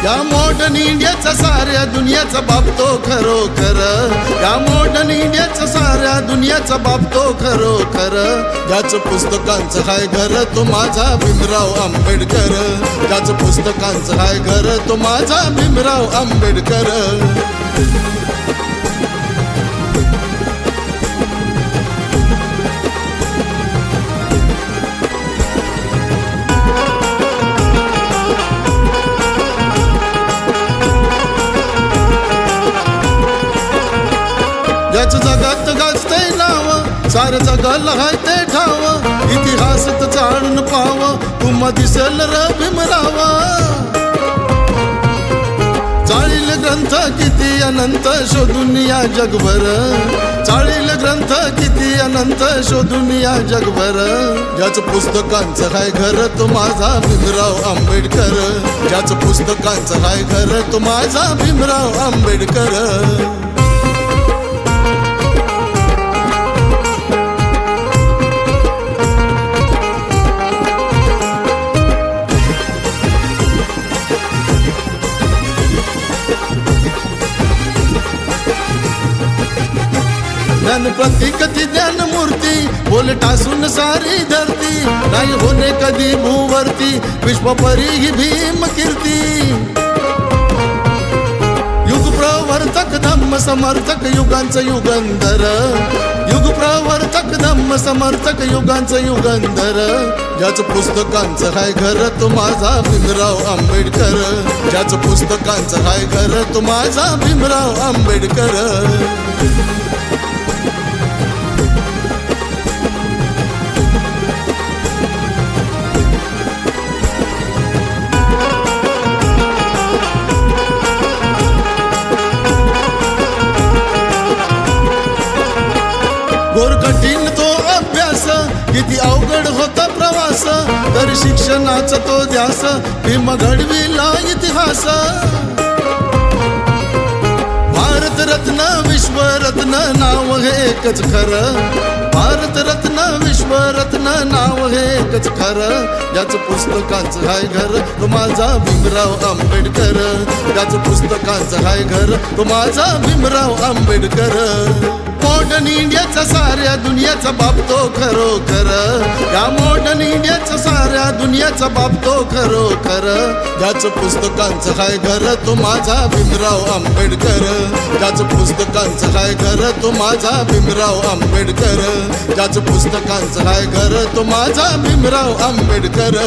या मॉडर्न इंडियाचा साऱ्या दुनियाचा बाप तो खरोखर, या मॉडर्न इंडियाचा साऱ्या दुनियाचा बाप तो खरोखर. ज्याचं पुस्तकांचं हाय घर तो माझा भीमराव आंबेडकर, ज्याचं पुस्तकांचं हाय घर तो माझा भीमराव आंबेडकर. ज्याचं जगात गाजतंय नाव साऱ्या जगाला हाय ते ठाव, इतिहासात जाणून पाव तुम्हा दिसेल र भीमराव. चाळील ग्रंथ किती अनंत शोधून या जगभर, चाळील ग्रंथ किती अनंत शोधून या जगभर. ज्याचं पुस्तकांचं हाय घर तो माझा भीमराव आंबेडकर, ज्याचं पुस्तकांचं हाय घर तो माझा भीमराव आंबेडकर. ज्ञान प्रतीक ती ज्ञान मूर्ती बोले टासून सारी धरती, नाही होणे कधी भूवरती विश्व परी ही भीम कीर्ती. युग प्रवर्तक धम्म समर्थक युगांचं युगंधर, युग प्रवर्तक धम्म समर्थक युगांचं युगंधर. ज्याचं पुस्तकांचं हाय घर तो माझा भीमराव आंबेडकर, ज्याचं पुस्तकांचं हाय घर तो माझा भीमराव आंबेडकर. घोर कठीण तो अभ्यास किती अवघड होता प्रवास, तर शिक्षणाचा तो ध्यास भीम घडविला इतिहास. भारतरत्न विश्वरत्न नाव हे एकच खरं, भारतरत्न विश्वरत्न नाव हे एकच खरं. ज्याचं पुस्तकांचं हाय घर तो माझा भीमराव आंबेडकर, ज्याचं पुस्तकांचं हाय घर तो माझा भीमराव आंबेडकर. मॉडर्न इंडियाचा साऱ्या दुनियाचा बाप तो खरोखर, या मॉडर्न इंडियाचा साऱ्या दुनियाचा बाप तो खरोखर. ज्याचं पुस्तकांचं हाय घर तो माझा भीमराव आंबेडकर, ज्याचं पुस्तकांचं हाय घर तो माझा भीमराव आंबेडकर, ज्याचं पुस्तकांचं हाय घर तो माझा भीमराव आंबेडकर.